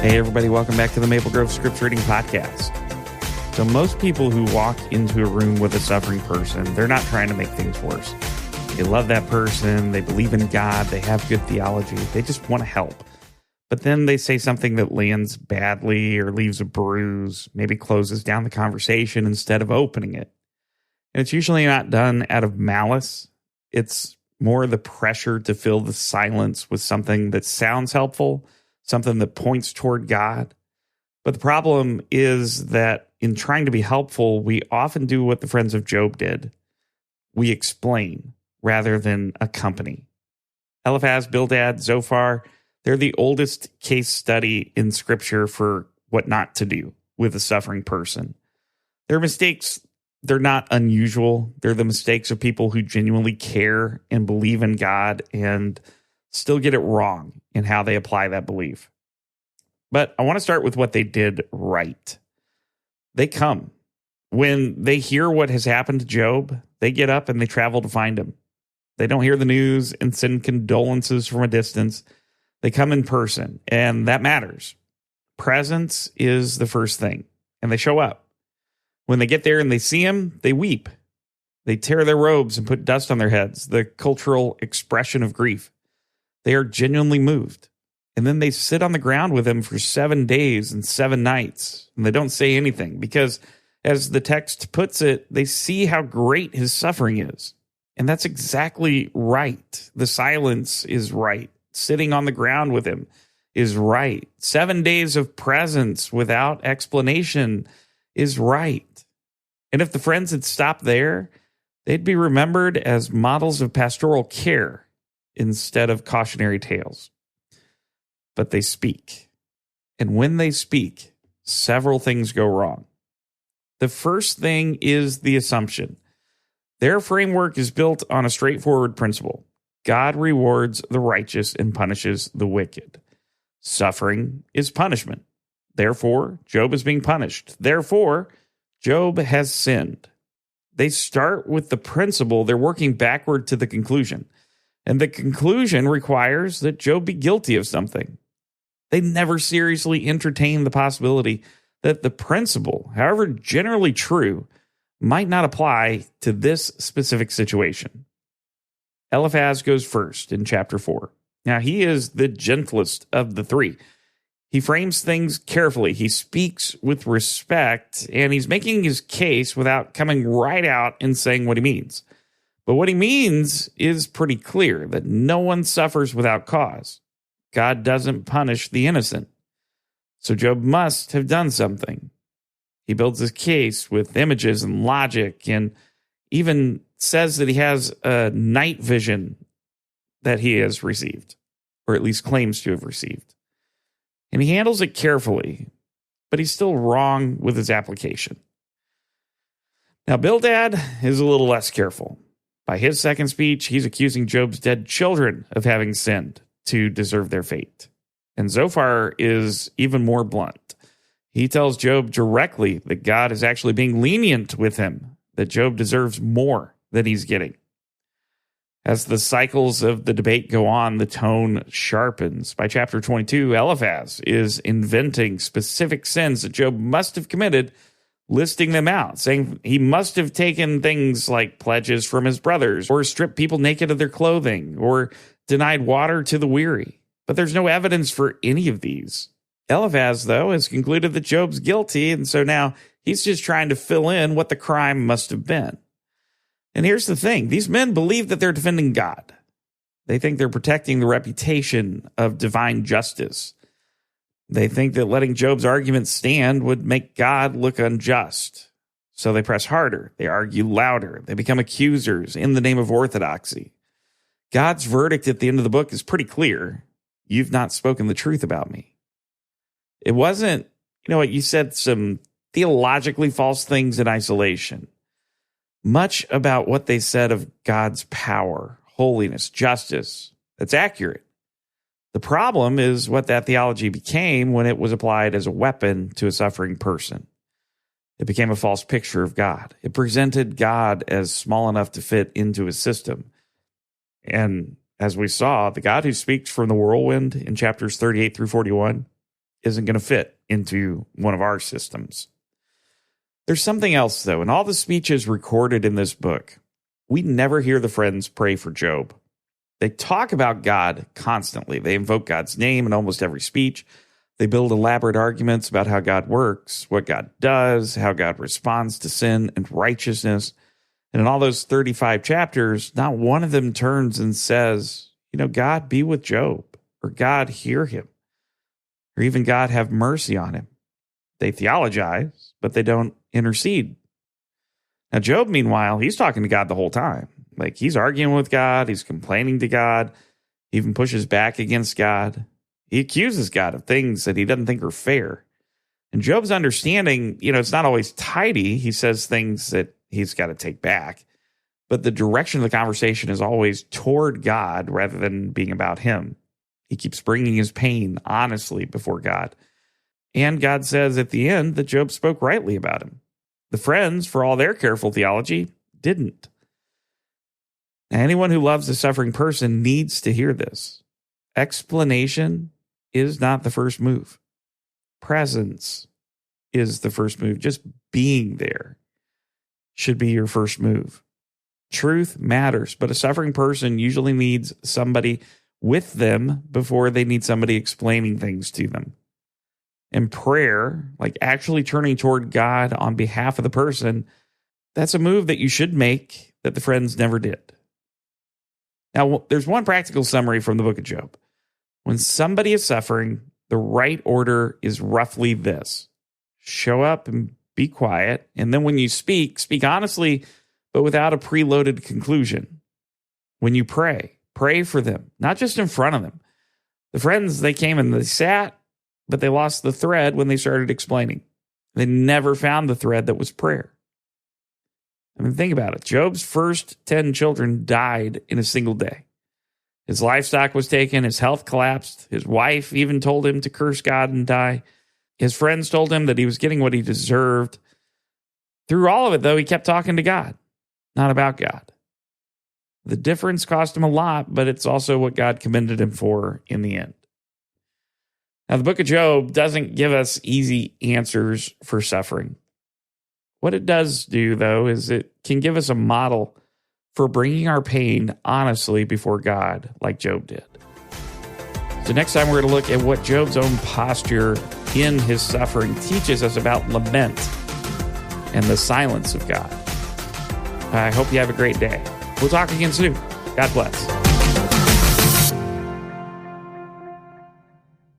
Hey, everybody, welcome back to the Maple Grove Scripture Reading Podcast. So most people who walk into a room with a suffering person, they're not trying to make things worse. They love that person, they believe in God, they have good theology, they just want to help. But then they say something that lands badly or leaves a bruise, maybe closes down the conversation instead of opening it. And it's usually not done out of malice. It's more the pressure to fill the silence with something that sounds helpful, something that points toward God. But the problem is that in trying to be helpful, we often do what the friends of Job did. We explain rather than accompany. Eliphaz, Bildad, Zophar, they're the oldest case study in Scripture for what not to do with a suffering person. Their mistakes, they're not unusual. They're the mistakes of people who genuinely care and believe in God and still get it wrong in how they apply that belief. But I want to start with what they did right. They come. When they hear what has happened to Job, they get up and they travel to find him. They don't hear the news and send condolences from a distance. They come in person, and that matters. Presence is the first thing, and they show up. When they get there and they see him, they weep. They tear their robes and put dust on their heads, the cultural expression of grief. They are genuinely moved. And then they sit on the ground with him for 7 days and 7 nights. And they don't say anything because, as the text puts it, they see how great his suffering is. And that's exactly right. The silence is right. Sitting on the ground with him is right. 7 days of presence without explanation is right. And if the friends had stopped there, they'd be remembered as models of pastoral care instead of cautionary tales. But they speak. And when they speak, several things go wrong. The first thing is the assumption. Their framework is built on a straightforward principle. God rewards the righteous and punishes the wicked. Suffering is punishment. Therefore, Job is being punished. Therefore, Job has sinned. They start with the principle. They're working backward to the conclusion. And the conclusion requires that Job be guilty of something. They never seriously entertain the possibility that the principle, however generally true, might not apply to this specific situation. Eliphaz goes first in chapter 4. Now, he is the gentlest of the three. He frames things carefully. He speaks with respect, and he's making his case without coming right out and saying what he means. But what he means is pretty clear, that no one suffers without cause. God doesn't punish the innocent. So Job must have done something. He builds his case with images and logic, and even says that he has a night vision that he has received, or at least claims to have received. And he handles it carefully, but he's still wrong with his application. Now, Bildad is a little less careful. By his second speech, he's accusing Job's dead children of having sinned to deserve their fate. And Zophar is even more blunt. He tells Job directly that God is actually being lenient with him, that Job deserves more than he's getting. As the cycles of the debate go on, the tone sharpens. By chapter 22, Eliphaz is inventing specific sins that Job must have committed, listing them out, saying he must have taken things like pledges from his brothers, or stripped people naked of their clothing, or denied water to the weary. But there's no evidence for any of these. Eliphaz, though, has concluded that Job's guilty, and so now he's just trying to fill in what the crime must have been. And here's the thing. These men believe that they're defending God. They think they're protecting the reputation of divine justice. They think that letting Job's arguments stand would make God look unjust. So they press harder. They argue louder. They become accusers in the name of orthodoxy. God's verdict at the end of the book is pretty clear. You've not spoken the truth about me. It wasn't, you said some theologically false things in isolation. Much about what they said of God's power, holiness, justice, that's accurate. The problem is what that theology became when it was applied as a weapon to a suffering person. It became a false picture of God. It presented God as small enough to fit into his system. And as we saw, the God who speaks from the whirlwind in chapters 38 through 41, isn't going to fit into one of our systems. There's something else, though. In all the speeches recorded in this book, we never hear the friends pray for Job. They talk about God constantly. They invoke God's name in almost every speech. They build elaborate arguments about how God works, what God does, how God responds to sin and righteousness. And in all those 35 chapters, not one of them turns and says, God be with Job, or God hear him, or even God have mercy on him. They theologize, but they don't intercede. Now, Job, meanwhile, he's talking to God the whole time. Like, he's arguing with God. He's complaining to God. He even pushes back against God. He accuses God of things that he doesn't think are fair. And Job's understanding, it's not always tidy. He says things that he's got to take back. But the direction of the conversation is always toward God rather than being about him. He keeps bringing his pain honestly before God. And God says at the end that Job spoke rightly about him. The friends, for all their careful theology, didn't. Anyone who loves a suffering person needs to hear this. Explanation is not the first move. Presence is the first move. Just being there should be your first move. Truth matters, but a suffering person usually needs somebody with them before they need somebody explaining things to them. And prayer, like actually turning toward God on behalf of the person, that's a move that you should make that the friends never did. Now, there's one practical summary from the book of Job. When somebody is suffering, the right order is roughly this: show up and be quiet. And then when you speak honestly, but without a preloaded conclusion. When you pray for them, not just in front of them. The friends, they came and they sat, but they lost the thread when they started explaining. They never found the thread that was prayer. I mean, think about it. Job's first 10 children died in a single day. His livestock was taken. His health collapsed. His wife even told him to curse God and die. His friends told him that he was getting what he deserved. Through all of it, though, he kept talking to God, not about God. The difference cost him a lot, but it's also what God commended him for in the end. Now, the book of Job doesn't give us easy answers for suffering. What it does do, though, is it can give us a model for bringing our pain honestly before God, like Job did. So next time we're going to look at what Job's own posture in his suffering teaches us about lament and the silence of God. I hope you have a great day. We'll talk again soon. God bless.